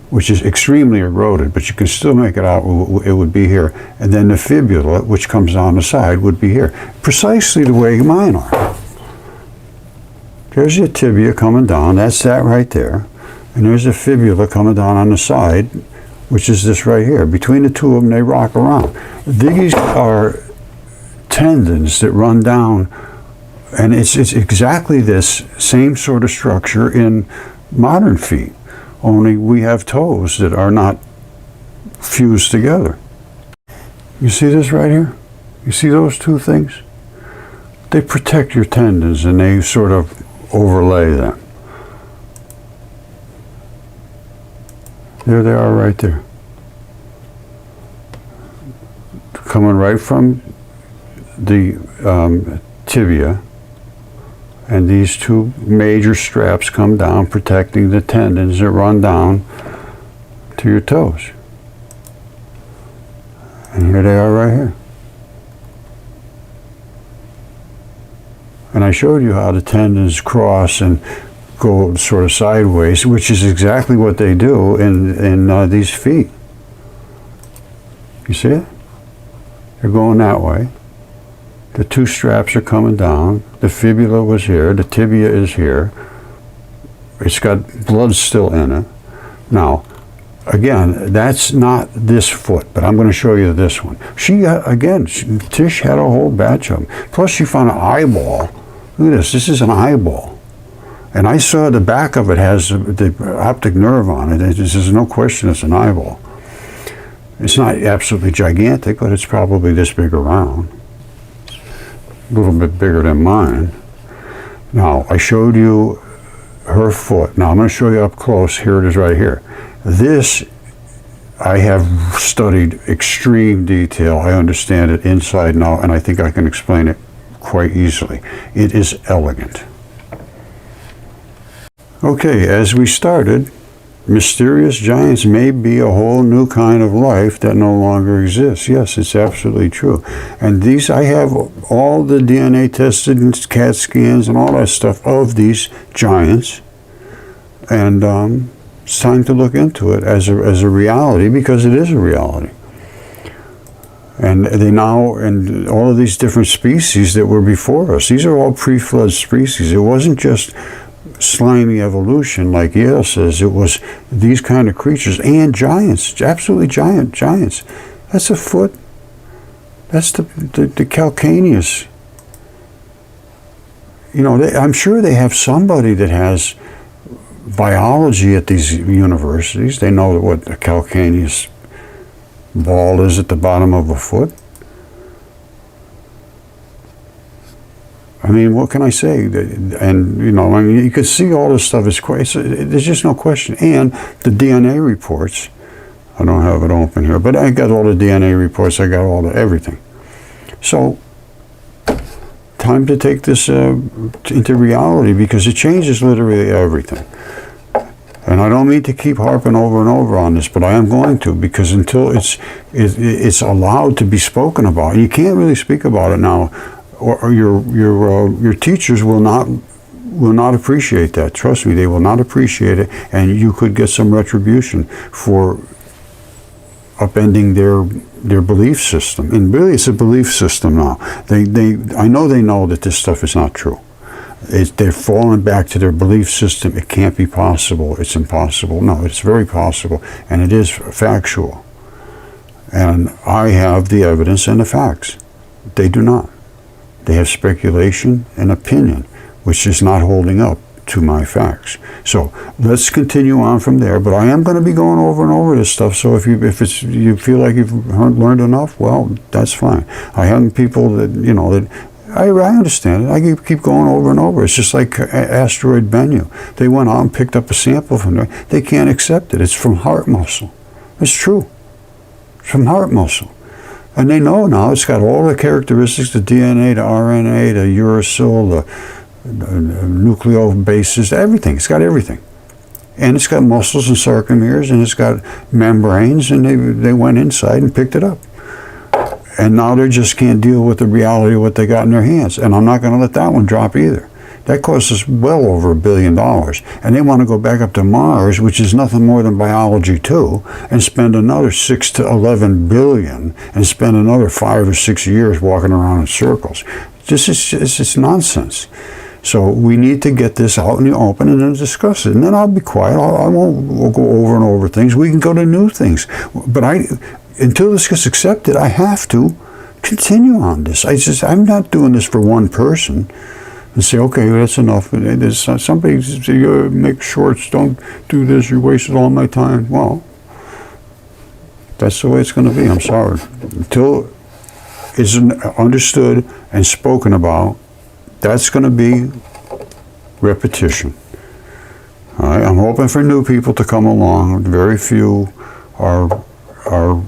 A: which is extremely eroded, but you can still make it out. It would be here. And then the fibula, which comes down the side, would be here. Precisely the way mine are. There's your tibia coming down. That's that right there. And there's a fibula coming down on the side, which is this right here. Between the two of them, they rock around. These are tendons that run down And it's exactly this same sort of structure in modern feet, only we have toes that are not fused together. You see this right here? You see those two things? They protect your tendons and they sort of overlay them. There they are right there. Coming right from the tibia, and these two major straps come down protecting the tendons that run down to your toes. And here they are right here. And I showed you how the tendons cross and go sort of sideways, which is exactly what they do in these feet. You see it? They're going that way. The two straps are coming down. The fibula was here. The tibia is here. It's got blood still in it. Now, again, that's not this foot, but I'm going to show you this one. Tish had a whole batch of them. Plus, she found an eyeball. Look at this. This is an eyeball. And I saw the back of it has the optic nerve on it. There's no question it's an eyeball. It's not absolutely gigantic, but it's probably this big around. A little bit bigger than mine. Now, I showed you her foot. Now, I'm going to show you up close. Here it is right here. This, I have studied extreme detail. I understand it inside and out, and I think I can explain it quite easily. It is elegant. Okay, as we started, mysterious giants may be a whole new kind of life that no longer exists. Yes, it's absolutely true. And these, I have all the DNA tested and CAT scans and all that stuff of these giants. And it's time to look into it as a reality, because it is a reality. And they now, and all of these different species that were before us, these are all pre-flood species. It wasn't just slimy evolution like Yale says. It was these kind of creatures and giants, absolutely giants. That's a foot. That's the Calcaneus. You know, I'm sure they have somebody that has biology at these universities. They know what a Calcaneus ball is at the bottom of a foot. I mean, what can I say? And, you know, I mean, you can see all this stuff is quite, there's just no question. And the DNA reports, I don't have it open here, but I got all the DNA reports, I got all the everything. So, time to take this into reality, because it changes literally everything. And I don't mean to keep harping over and over on this, but I am going to, because until it's allowed to be spoken about, you can't really speak about it now, or your teachers will not appreciate that. Trust me, they will not appreciate it, and you could get some retribution for upending their belief system. And really, it's a belief system now. I know they know that this stuff is not true. They're falling back to their belief system. It can't be possible. It's impossible. No, it's very possible, and it is factual. And I have the evidence and the facts. They do not. They have speculation and opinion, which is not holding up to my facts. So let's continue on from there. But I am going to be going over and over this stuff. So if you feel like you've learned enough, well, that's fine. I have people that, you know, that I understand it. I keep going over and over. It's just like asteroid Bennu. They went out and picked up a sample from there. They can't accept it. It's from heart muscle. It's true. It's from heart muscle. And they know now it's got all the characteristics, the DNA, the RNA, the uracil, the nucleobases, everything. It's got everything. And it's got muscles and sarcomeres, and it's got membranes, and they went inside and picked it up. And now they just can't deal with the reality of what they got in their hands. And I'm not going to let that one drop either. That costs us well over $1 billion. And they want to go back up to Mars, which is nothing more than biology too, and spend another 6 to 11 billion, and spend another 5 or 6 years walking around in circles. It's nonsense. So we need to get this out in the open and then discuss it. And then I'll be quiet. I won't go over and over things. We can go to new things. But until this gets accepted, I have to continue on this. I'm not doing this for one person. and say, okay, that's enough. There's somebody say, make shorts, don't do this, you wasted all my time. Well, that's the way it's going to be. I'm sorry. Until it's understood and spoken about, that's going to be repetition. All right? I'm hoping for new people to come along. Very few are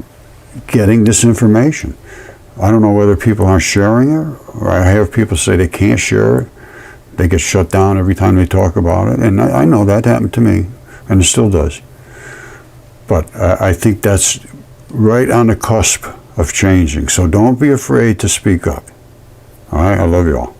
A: getting this information. I don't know whether people aren't sharing it, or I have people say they can't share it. They get shut down every time they talk about it, and I know that happened to me, and it still does. But I think that's right on the cusp of changing, so don't be afraid to speak up. All right, I love you all.